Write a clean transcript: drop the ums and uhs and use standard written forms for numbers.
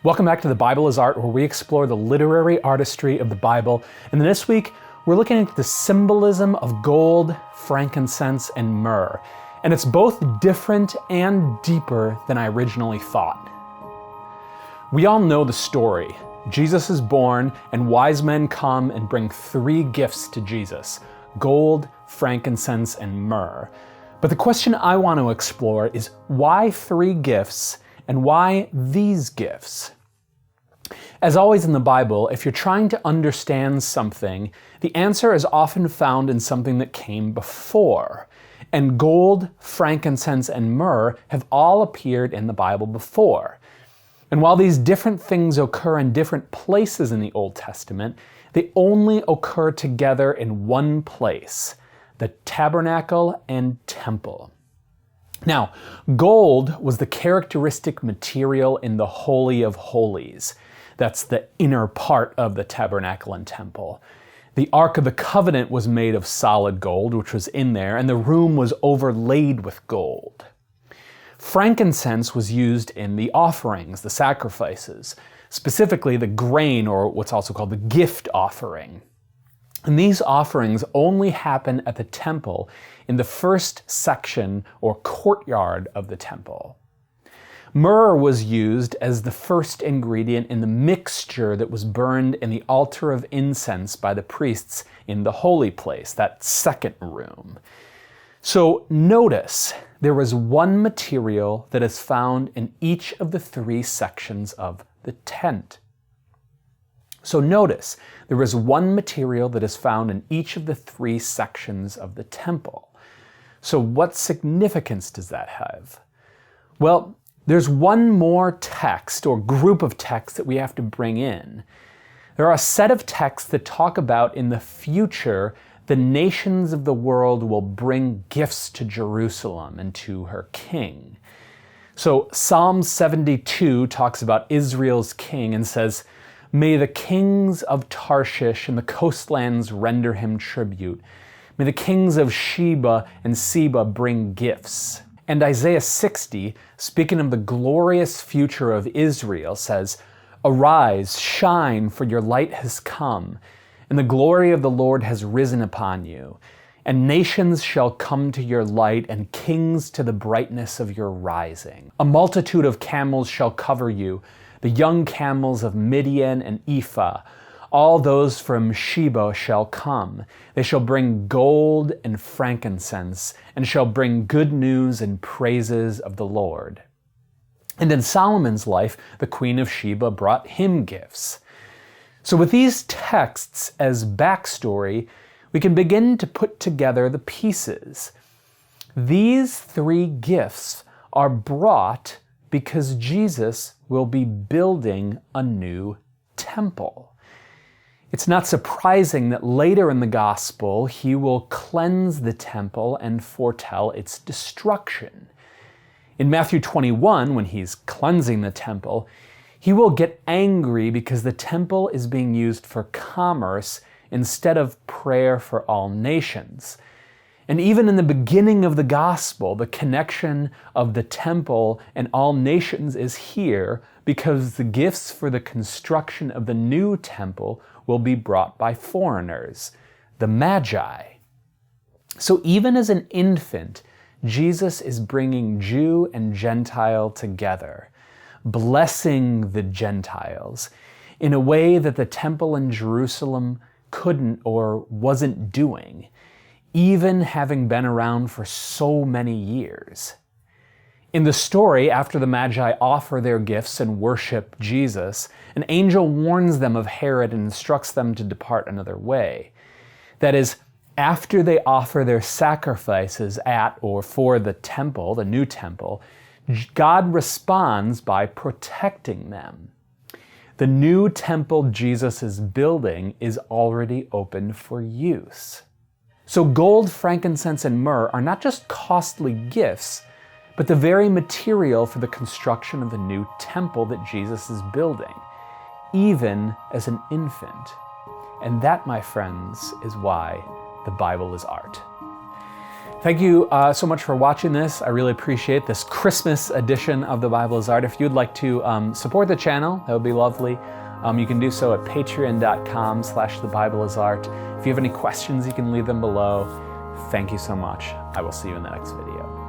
Welcome back to The Bible is Art, where we explore the literary artistry of the Bible. And this week, we're looking at the symbolism of gold, frankincense, and myrrh. And it's both different and deeper than I originally thought. We all know the story. Jesus is born, and wise men come and bring 3 gifts to Jesus: gold, frankincense, and myrrh. But the question I want to explore is why 3 gifts, and why these gifts? As always in the Bible, if you're trying to understand something, the answer is often found in something that came before. And gold, frankincense, and myrrh have all appeared in the Bible before. And while these different things occur in different places in the Old Testament, they only occur together in one place: the tabernacle and temple. Now, gold was the characteristic material in the Holy of Holies. That's the inner part of the tabernacle and temple. The Ark of the Covenant was made of solid gold, which was in there, and the room was overlaid with gold. Frankincense was used in the offerings, the sacrifices, specifically the grain, or what's also called the gift offering. And these offerings only happen at the temple in the first section or courtyard of the temple. Myrrh was used as the first ingredient in the mixture that was burned in the altar of incense by the priests in the holy place, that second room. So notice, there was one material that is found in each of the 3 sections of the tent. So notice, there is one material that is found in each of the 3 sections of the temple. So what significance does that have? Well, there's one more text or group of texts that we have to bring in. There are a set of texts that talk about in the future the nations of the world will bring gifts to Jerusalem and to her king. So Psalm 72 talks about Israel's king and says, "May the kings of Tarshish and the coastlands render him tribute. May the kings of Sheba and Seba bring gifts." And Isaiah 60, speaking of the glorious future of Israel, says, "Arise, shine, for your light has come, and the glory of the Lord has risen upon you. And nations shall come to your light, and kings to the brightness of your rising. A multitude of camels shall cover you, the young camels of Midian and Ephah. All those from Sheba shall come. They shall bring gold and frankincense, and shall bring good news and praises of the Lord." And in Solomon's life, the Queen of Sheba brought him gifts. So with these texts as backstory, we can begin to put together the pieces. These 3 gifts are brought because Jesus will be building a new temple. It's not surprising that later in the gospel, he will cleanse the temple and foretell its destruction. In Matthew 21, when he's cleansing the temple, he will get angry because the temple is being used for commerce instead of prayer for all nations. And even in the beginning of the gospel, the connection of the temple and all nations is here because the gifts for the construction of the new temple will be brought by foreigners, the Magi. So even as an infant, Jesus is bringing Jew and Gentile together, blessing the Gentiles in a way that the temple in Jerusalem couldn't or wasn't doing, even having been around for so many years. In the story, after the Magi offer their gifts and worship Jesus, an angel warns them of Herod and instructs them to depart another way. That is, after they offer their sacrifices at or for the temple, the new temple, God responds by protecting them. The new temple Jesus is building is already open for use. So gold, frankincense, and myrrh are not just costly gifts, but the very material for the construction of the new temple that Jesus is building, even as an infant. And that, my friends, is why the Bible is art. Thank you so much for watching this. I really appreciate this Christmas edition of The Bible is Art. If you'd like to support the channel, that would be lovely. You can do so at patreon.com/thebibleisart. If you have any questions, you can leave them below. Thank you so much. I will see you in the next video.